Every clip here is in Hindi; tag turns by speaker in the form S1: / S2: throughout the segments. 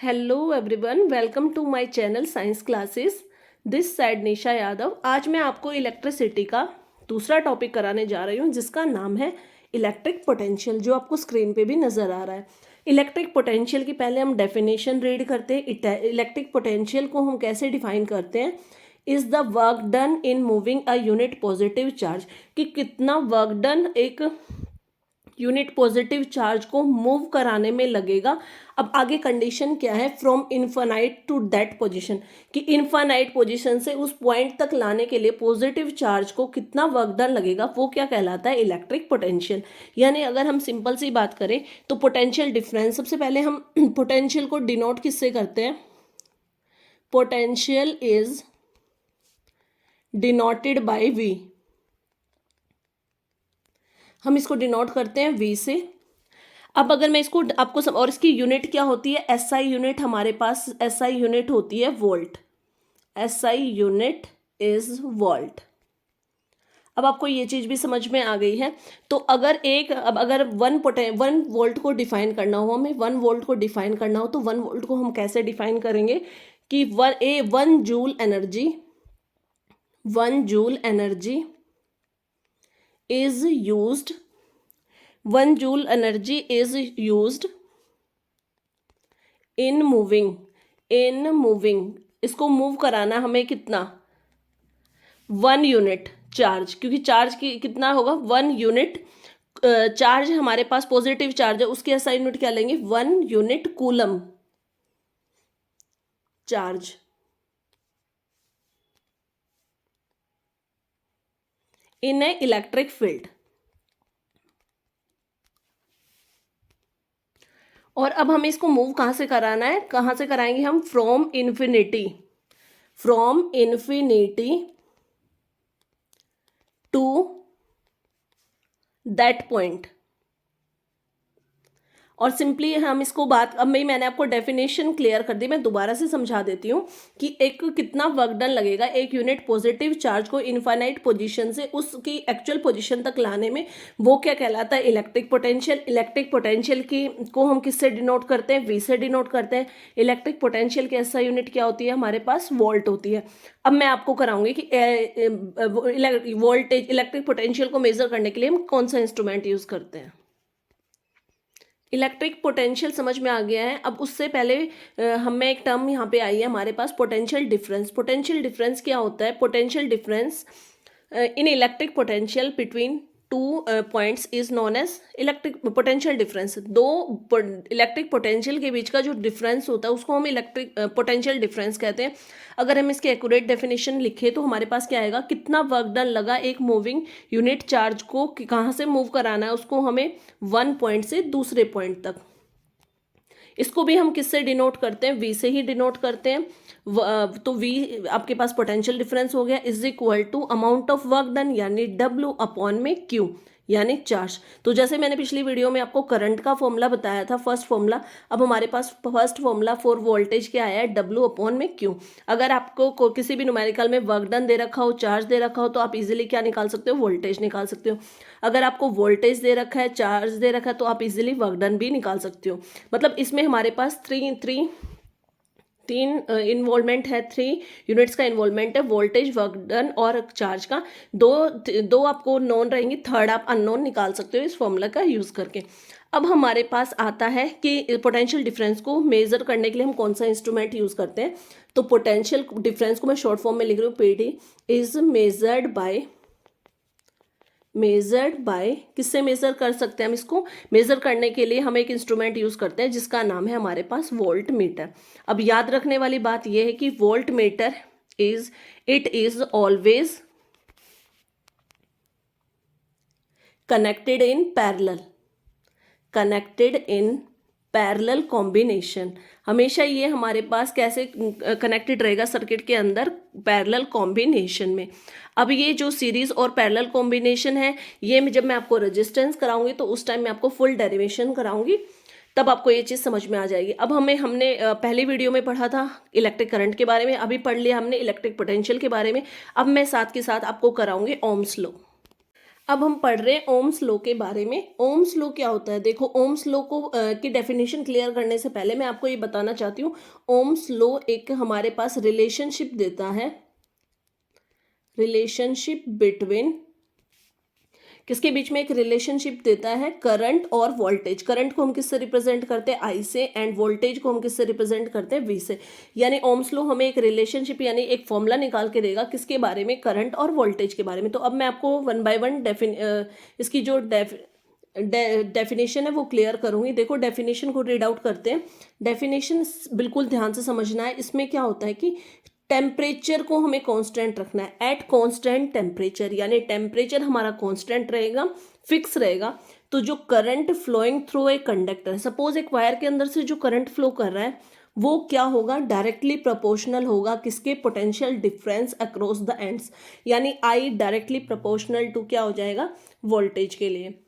S1: Hello everyone, welcome to my channel science classes. This side Nisha Yadav. आज मैं आपको इलेक्ट्रिसिटी का दूसरा टॉपिक कराने जा रही हूँ जिसका नाम है इलेक्ट्रिक पोटेंशियल, जो आपको स्क्रीन पे भी नज़र आ रहा है। इलेक्ट्रिक पोटेंशियल की पहले हम डेफिनेशन रीड करते हैं। इलेक्ट्रिक पोटेंशियल को हम कैसे डिफाइन करते हैं? Is the work done in moving a unit positive charge, कि कितना वर्क डन एक यूनिट पॉजिटिव चार्ज को मूव कराने में लगेगा। अब आगे कंडीशन क्या है? From infinite to that position, कि इन्फानाइट पोजीशन से उस पॉइंट तक लाने के लिए पॉजिटिव चार्ज को कितना वर्क डन लगेगा, वो क्या कहलाता है? Electric potential. यानी अगर हम सिंपल सी बात करें तो पोटेंशियल डिफरेंस, सबसे पहले हम पोटेंशियल को डिनोट किससे करते हैं? Potential is denoted by V. हम इसको डिनोट करते हैं वी से। अब अगर मैं इसको आपको और इसकी यूनिट क्या होती है? एसआई यूनिट हमारे पास एसआई यूनिट होती है volt. SI unit is volt. अब आपको ये चीज भी समझ में आ गई है। तो अगर अगर वन वोल्ट को डिफाइन करना हो, हमें 1 वोल्ट को डिफाइन करना हो, तो 1 वोल्ट को हम कैसे डिफाइन करेंगे? कि 1 joule energy is used 1 joule energy is used in moving. इसको मूव कराना हमें कितना? 1 यूनिट चार्ज, क्योंकि चार्ज की कितना होगा? 1 यूनिट चार्ज हमारे पास पॉजिटिव चार्ज है, उसकी एसआई यूनिट क्या लेंगे? 1 unit coulomb charge in A electric field. और अब हमें इसको मूव कहाँ से कराना है? कहाँ से कराएंगे हम? From infinity to that point. और सिंपली हम इसको अब मैंने आपको डेफिनेशन क्लियर कर दी, मैं दोबारा से समझा देती हूँ कि एक कितना वर्क डन लगेगा एक यूनिट पॉजिटिव चार्ज को इनफाइनाइट पोजीशन से उसकी एक्चुअल पोजीशन तक लाने में, वो क्या कहलाता है? Electric potential. इलेक्ट्रिक पोटेंशियल की को हम किससे डिनोट करते हैं? वी से डिनोट करते हैं। इलेक्ट्रिक पोटेंशियल की ऐसा यूनिट क्या होती है? हमारे पास वोल्ट होती है। अब मैं आपको कराऊंगी कि वोल्टेज इलेक्ट्रिक पोटेंशियल को मेजर करने के लिए हम कौन सा इंस्ट्रूमेंट यूज करते हैं। इलेक्ट्रिक पोटेंशियल समझ में आ गया है। अब उससे पहले हमें एक टर्म यहाँ पे आई है हमारे पास, पोटेंशियल डिफरेंस। पोटेंशियल डिफरेंस क्या होता है? Potential difference in electric potential between two points is known as electric potential difference. दो इलेक्ट्रिक पोटेंशियल के बीच का जो डिफरेंस होता है उसको हम इलेक्ट्रिक पोटेंशियल डिफरेंस कहते हैं। अगर हम इसकी एक्यूरेट डेफिनेशन लिखे तो हमारे पास क्या आएगा? कितना वर्क डन लगा एक मूविंग यूनिट चार्ज को कहाँ से मूव कराना है उसको हमें 1 पॉइंट से दूसरे पॉइंट तक। इसको भी हम किससे डिनोट करते हैं? वी से ही डिनोट करते हैं। तो वी आपके पास पोटेंशियल डिफरेंस हो गया, is equal to amount of work done, यानी डब्ल्यू अपॉन में क्यू, यानी चार्ज। तो जैसे मैंने पिछली वीडियो में आपको करंट का फॉर्मूला बताया था, फर्स्ट फॉर्मूला, अब हमारे पास फर्स्ट फॉर्मूला फॉर वोल्टेज क्या आया है? डब्ल्यू अपॉन में क्यू। अगर आपको किसी भी न्यूमेरिकल में वर्क डन दे रखा हो, चार्ज दे रखा हो, तो आप इजीली क्या निकाल सकते हो? वोल्टेज निकाल सकते हो। अगर आपको वोल्टेज दे रखा है, चार्ज दे रखा है, तो आप इजीली वर्क डन भी निकाल सकते हो। मतलब इसमें हमारे पास तीन इन्वॉल्वमेंट है, 3 यूनिट्स का इन्वॉल्वमेंट है, वोल्टेज, वर्क डन और चार्ज का। दो आपको नोन रहेंगी, थर्ड आप अननोन निकाल सकते हो इस फॉर्मूला का यूज करके। अब हमारे पास आता है कि पोटेंशियल डिफरेंस को मेजर करने के लिए हम कौन सा इंस्ट्रूमेंट यूज करते हैं। तो पोटेंशियल डिफरेंस को मैं शॉर्ट फॉर्म में लिख रही हूँ, पीडी इज मेजर्ड बाय किससे मेजर कर सकते हैं हम इसको? मेजर करने के लिए हम एक इंस्ट्रूमेंट यूज करते हैं जिसका नाम है हमारे पास वोल्ट मीटर। अब याद रखने वाली बात यह है कि volt meter is always connected in parallel combination. हमेशा ये हमारे पास कैसे कनेक्टेड रहेगा सर्किट के अंदर? पैरेलल कॉम्बिनेशन में। अब ये जो सीरीज और पैरेलल कॉम्बिनेशन है, ये जब मैं आपको रेजिस्टेंस कराऊंगी तो उस टाइम मैं आपको फुल डेरिवेशन कराऊंगी, तब आपको ये चीज़ समझ में आ जाएगी। अब हमने पहली वीडियो में पढ़ा था इलेक्ट्रिक करंट के बारे में, अभी पढ़ लिया हमने इलेक्ट्रिक पोटेंशियल के बारे में। अब मैं साथ के साथ आपको कराऊंगी ओम्स लॉ। अब हम पढ़ रहे हैं ओम्स लॉ के बारे में। ओम्स लॉ क्या होता है? देखो, ओम्स लॉ को की डेफिनेशन क्लियर करने से पहले मैं आपको ये बताना चाहती हूँ, ओम्स लॉ एक हमारे पास रिलेशनशिप देता है, रिलेशनशिप बिटवीन, किसके बीच में एक रिलेशनशिप देता है? करंट और वोल्टेज। करंट को हम किससे रिप्रेजेंट करते हैं? आई से, एंड वोल्टेज को हम किससे रिप्रेजेंट करते हैं? वी से। यानी ओम्स लॉ हमें एक रिलेशनशिप यानी एक फॉर्मूला निकाल के देगा, किसके बारे में? करंट और वोल्टेज के बारे में। तो अब मैं आपको वन बाय वन इसकी जो डेफिनेशन है वो क्लियर करूंगी। देखो, डेफिनेशन को रीड आउट करते हैं। डेफिनेशन बिल्कुल ध्यान से समझना है। इसमें क्या होता है कि टेम्परेचर को हमें कांस्टेंट रखना है, एट कांस्टेंट टेम्परेचर, यानी टेम्परेचर हमारा कांस्टेंट रहेगा, फिक्स रहेगा। तो जो current flowing through a conductor, suppose एक वायर के अंदर से जो करंट फ्लो कर रहा है वो क्या होगा? डायरेक्टली प्रोपोर्शनल होगा किसके? Potential difference across the ends, यानी आई डायरेक्टली प्रोपोर्शनल टू क्या हो जाएगा? वोल्टेज के लिए।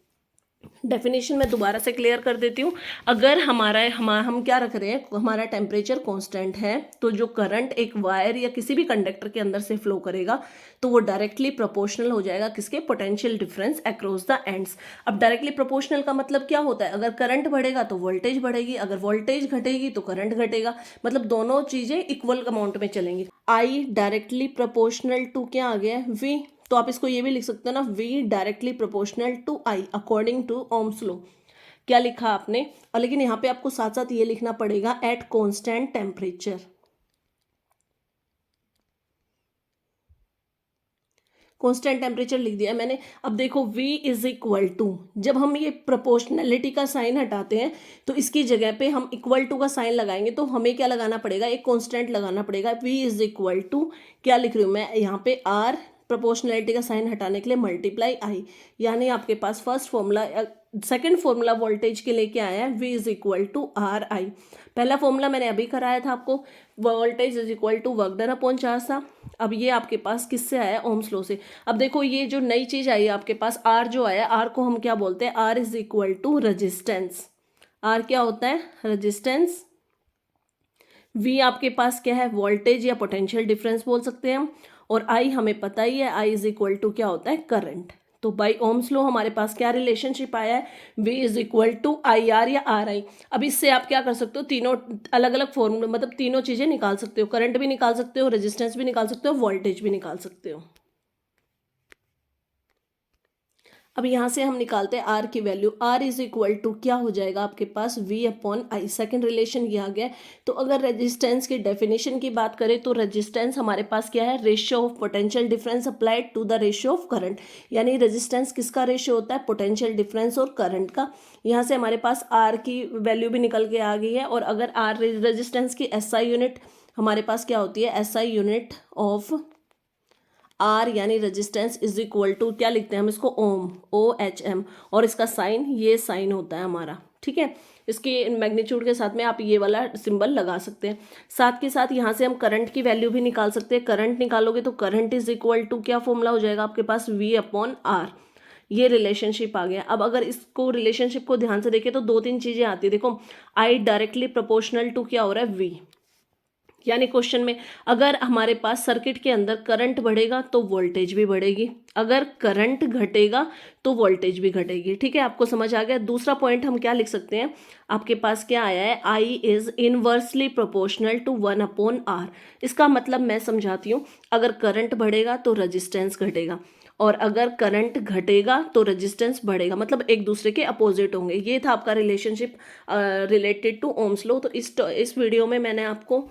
S1: डेफिनेशन मैं दोबारा से क्लियर कर देती हूँ। अगर हम क्या रख रहे हैं? हमारा टेम्परेचर कांस्टेंट है, तो जो करंट एक वायर या किसी भी कंडक्टर के अंदर से फ्लो करेगा तो वो डायरेक्टली प्रोपोर्शनल हो जाएगा किसके? Potential difference across the ends. अब डायरेक्टली प्रोपोर्शनल का मतलब क्या होता है? अगर करंट बढ़ेगा तो वोल्टेज बढ़ेगी, अगर वोल्टेज घटेगी तो करंट घटेगा, मतलब दोनों चीजें इक्वल अमाउंट में चलेंगी। आई डायरेक्टली प्रोपोर्शनल टू क्या आ गया? वी। तो आप इसको ये भी लिख सकते हो ना, V directly proportional to I according to Ohm's law. क्या लिखा आपने? और लेकिन यहाँ पे आपको साथ साथ ये लिखना पड़ेगा eight constant temperature. Constant temperature लिख दिया मैंने। अब देखो, V इज इक्वल टू, जब हम ये प्रोपोर्शनलिटी का साइन हटाते हैं तो इसकी जगह पे हम इक्वल टू का साइन लगाएंगे, तो हमें क्या लगाना पड़ेगा? एक कांस्टेंट लगाना पड़ेगा। V इज इक्वल टू, क्या लिख रही हूँ मैं यहाँ पे? R, प्रोपोर्शनलिटी का साइन हटाने के लिए मल्टीप्लाई आई, यानी आपके पास first formula, second formula voltage के लिए क्या आया? V is equal to R I. पहला फॉर्मूला मैंने अभी कराया था आपको, voltage is equal to work done upon charge था। अब ये आपके पास किससे आया? ओम्स लॉ से। अब देखो, ये जो नई चीज आई है आपके पास, आर जो आया, आर को हम क्या बोलते हैं? R is equal to resistance. R क्या होता है? रेजिस्टेंस। V आपके पास क्या है? वोल्टेज या पोटेंशियल डिफरेंस बोल सकते हैं हम। और I हमें पता ही है, I इज इक्वल टू क्या होता है? करंट। तो बाई ओम्स लॉ हमारे पास क्या रिलेशनशिप आया है? V is equal to I R या आर आई। अब इससे आप क्या कर सकते हो? तीनों अलग अलग फॉर्मूले, मतलब तीनों चीजें निकाल सकते हो। करंट भी निकाल सकते हो, रेजिस्टेंस भी निकाल सकते हो, वोल्टेज भी निकाल सकते हो। अब यहाँ से हम निकालते हैं R की value. R is equal to क्या हो जाएगा आपके पास? V upon I. Second relation ये आ गया। तो अगर रेजिस्टेंस की डेफिनेशन की बात करें तो रेजिस्टेंस हमारे पास क्या है? Ratio of potential difference applied to the ratio of current, यानी रेजिस्टेंस किसका रेशियो होता है? पोटेंशियल डिफरेंस और करंट का। यहाँ से हमारे पास R की वैल्यू भी निकल के आ गई है। और अगर R रेजिस्टेंस की SI यूनिट हमारे पास क्या होती है? SI यूनिट ऑफ आर यानी रेजिस्टेंस इज इक्वल टू क्या लिखते हैं हम इसको? ओम, OHM। और इसका साइन, ये साइन होता है हमारा, ठीक है। इसके मैग्नीट्यूड के साथ में आप ये वाला सिंबल लगा सकते हैं। साथ के साथ यहाँ से हम करंट की वैल्यू भी निकाल सकते हैं। करंट निकालोगे तो करंट इज इक्वल टू क्या फॉर्मूला हो जाएगा आपके पास? V upon R. ये रिलेशनशिप आ गया। अब अगर इसको रिलेशनशिप को ध्यान से देखें तो दो तीन चीजें आती है। देखो, आई डायरेक्टली प्रोपोर्शनल टू क्या हो रहा है? V। यानी क्वेश्चन में अगर हमारे पास सर्किट के अंदर करंट बढ़ेगा तो वोल्टेज भी बढ़ेगी, अगर करंट घटेगा तो वोल्टेज भी घटेगी। ठीक है, आपको समझ आ गया। दूसरा पॉइंट हम क्या लिख सकते हैं? आपके पास क्या आया है? I is inversely proportional to 1 upon R। इसका मतलब मैं समझाती हूँ, अगर करंट बढ़ेगा तो रेजिस्टेंस घटेगा, और अगर करंट घटेगा तो रेजिस्टेंस बढ़ेगा, मतलब एक दूसरे के अपोजिट होंगे। ये था आपका relationship related to Ohm's law. तो इस वीडियो में मैंने आपको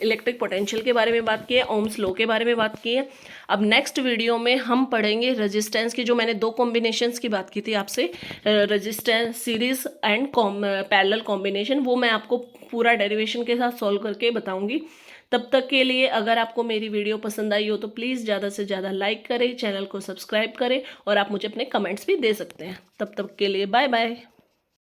S1: इलेक्ट्रिक पोटेंशियल के बारे में बात की है, ओम्स लॉ के बारे में बात की है। अब नेक्स्ट वीडियो में हम पढ़ेंगे रेजिस्टेंस की, जो मैंने दो कॉम्बिनेशंस की बात की थी आपसे, resistance series and parallel combination, वो मैं आपको पूरा डेरिवेशन के साथ सॉल्व करके बताऊंगी। तब तक के लिए अगर आपको मेरी वीडियो पसंद आई हो तो प्लीज़ ज़्यादा से ज़्यादा लाइक करें, चैनल को सब्सक्राइब करें, और आप मुझे अपने कमेंट्स भी दे सकते हैं। तब तक के लिए बाय बाय।